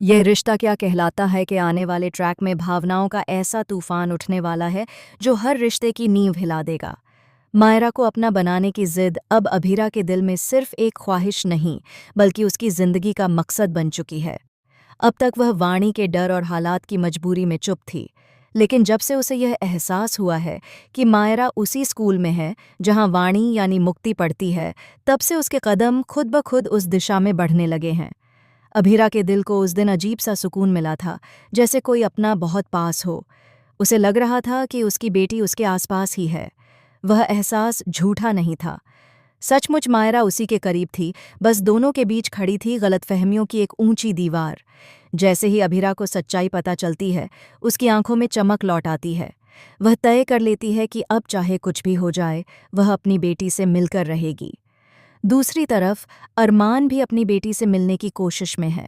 यह रिश्ता क्या कहलाता है कि आने वाले ट्रैक में भावनाओं का ऐसा तूफान उठने वाला है जो हर रिश्ते की नींव हिला देगा। मायरा को अपना बनाने की जिद अब अभीरा के दिल में सिर्फ एक ख्वाहिश नहीं, बल्कि उसकी जिंदगी का मकसद बन चुकी है। अब तक वह वाणी के डर और हालात की मजबूरी में चुप थी, लेकिन जब से उसे यह एहसास हुआ है कि मायरा उसी स्कूल में है जहां वाणी यानी मुक्ति पढ़ती है, तब से उसके कदम खुद ब खुद उस दिशा में बढ़ने लगे हैं। अभीरा के दिल को उस दिन अजीब सा सुकून मिला था, जैसे कोई अपना बहुत पास हो। उसे लग रहा था कि उसकी बेटी उसके आसपास ही है। वह एहसास झूठा नहीं था। सचमुच मायरा उसी के करीब थी, बस दोनों के बीच खड़ी थी गलतफहमियों की एक ऊंची दीवार। जैसे ही अभीरा को सच्चाई पता चलती है, उसकी आंखों में चमक लौट आती है। वह तय कर लेती है कि अब चाहे कुछ भी हो जाए, वह अपनी बेटी से मिलकर रहेगी। दूसरी तरफ अरमान भी अपनी बेटी से मिलने की कोशिश में है।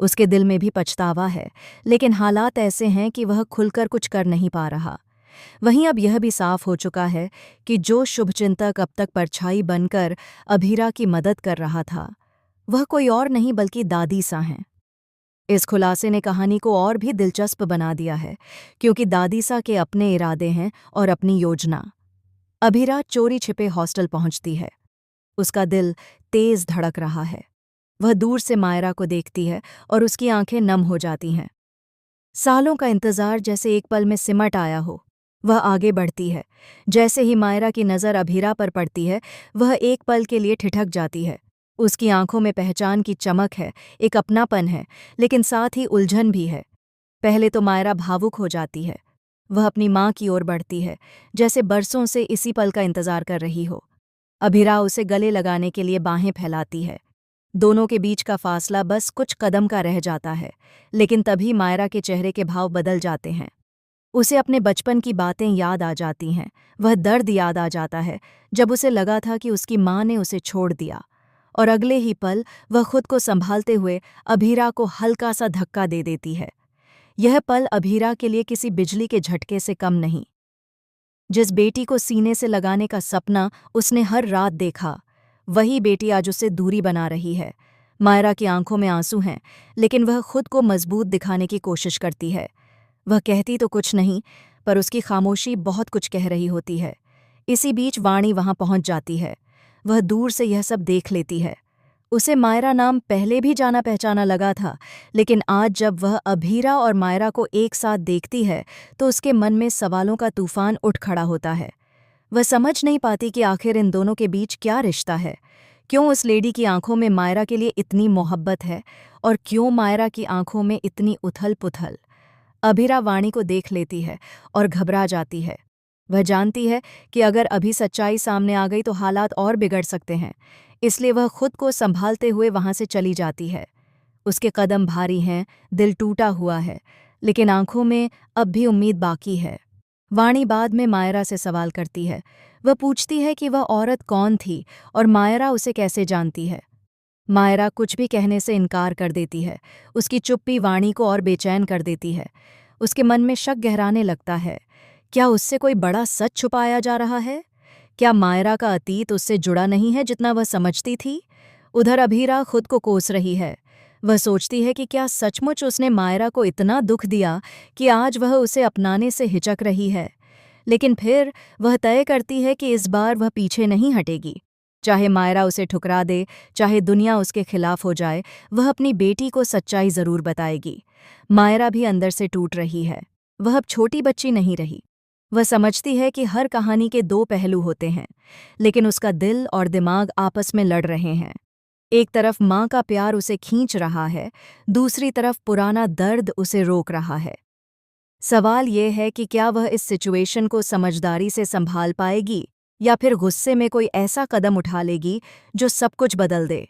उसके दिल में भी पछतावा है, लेकिन हालात ऐसे हैं कि वह खुलकर कुछ कर नहीं पा रहा। वहीं अब यह भी साफ हो चुका है कि जो शुभचिंतक अब तक परछाई बनकर अभीरा की मदद कर रहा था, वह कोई और नहीं बल्कि दादी सा हैं। इस खुलासे ने कहानी को और भी दिलचस्प बना दिया है, क्योंकि दादी सा के अपने इरादे हैं और अपनी योजना। अभीरा चोरी छिपे हॉस्टल पहुंचती है। उसका दिल तेज धड़क रहा है। वह दूर से मायरा को देखती है और उसकी आंखें नम हो जाती हैं। सालों का इंतजार जैसे एक पल में सिमट आया हो। वह आगे बढ़ती है। जैसे ही मायरा की नज़र अभीरा पर पड़ती है, वह एक पल के लिए ठिठक जाती है। उसकी आंखों में पहचान की चमक है, एक अपनापन है, लेकिन साथ ही उलझन भी है। पहले तो मायरा भावुक हो जाती है। वह अपनी माँ की ओर बढ़ती है, जैसे बरसों से इसी पल का इंतजार कर रही हो। अभीरा उसे गले लगाने के लिए बाहें फैलाती है। दोनों के बीच का फासला बस कुछ कदम का रह जाता है, लेकिन तभी मायरा के चेहरे के भाव बदल जाते हैं। उसे अपने बचपन की बातें याद आ जाती हैं। वह दर्द याद आ जाता है जब उसे लगा था कि उसकी माँ ने उसे छोड़ दिया, और अगले ही पल वह खुद को संभालते हुए अभीरा को हल्का सा धक्का दे देती है। यह पल अभीरा के लिए किसी बिजली के झटके से कम नहीं। जिस बेटी को सीने से लगाने का सपना उसने हर रात देखा, वही बेटी आज उससे दूरी बना रही है। मायरा की आंखों में आंसू हैं, लेकिन वह खुद को मजबूत दिखाने की कोशिश करती है। वह कहती तो कुछ नहीं, पर उसकी खामोशी बहुत कुछ कह रही होती है। इसी बीच वाणी वहां पहुंच जाती है। वह दूर से यह सब देख लेती है। उसे मायरा नाम पहले भी जाना पहचाना लगा था, लेकिन आज जब वह अभीरा और मायरा को एक साथ देखती है, तो उसके मन में सवालों का तूफान उठ खड़ा होता है। वह समझ नहीं पाती कि आखिर इन दोनों के बीच क्या रिश्ता है। क्यों उस लेडी की आंखों में मायरा के लिए इतनी मोहब्बत है, और क्यों मायरा की आंखों में इतनी उथल पुथल। अभीरा वाणी को देख लेती है और घबरा जाती है। वह जानती है कि अगर अभी सच्चाई सामने आ गई तो हालात और बिगड़ सकते हैं, इसलिए वह खुद को संभालते हुए वहां से चली जाती है। उसके कदम भारी हैं, दिल टूटा हुआ है, लेकिन आंखों में अब भी उम्मीद बाकी है। वाणी बाद में मायरा से सवाल करती है। वह पूछती है कि वह औरत कौन थी और मायरा उसे कैसे जानती है। मायरा कुछ भी कहने से इनकार कर देती है। उसकी चुप्पी वाणी को और बेचैन कर देती है। उसके मन में शक गहराने लगता है। क्या उससे कोई बड़ा सच छुपाया जा रहा है? क्या मायरा का अतीत उससे जुड़ा नहीं है जितना वह समझती थी? उधर अभीरा खुद को कोस रही है। वह सोचती है कि क्या सचमुच उसने मायरा को इतना दुख दिया कि आज वह उसे अपनाने से हिचक रही है। लेकिन फिर वह तय करती है कि इस बार वह पीछे नहीं हटेगी। चाहे मायरा उसे ठुकरा दे, चाहे दुनिया उसके खिलाफ हो जाए, वह अपनी बेटी को सच्चाई जरूर बताएगी। मायरा भी अंदर से टूट रही है। वह अब छोटी बच्ची नहीं रही। वह समझती है कि हर कहानी के दो पहलू होते हैं, लेकिन उसका दिल और दिमाग आपस में लड़ रहे हैं। एक तरफ माँ का प्यार उसे खींच रहा है, दूसरी तरफ पुराना दर्द उसे रोक रहा है। सवाल ये है कि क्या वह इस सिचुएशन को समझदारी से संभाल पाएगी, या फिर गुस्से में कोई ऐसा कदम उठा लेगी जो सब कुछ बदल दे।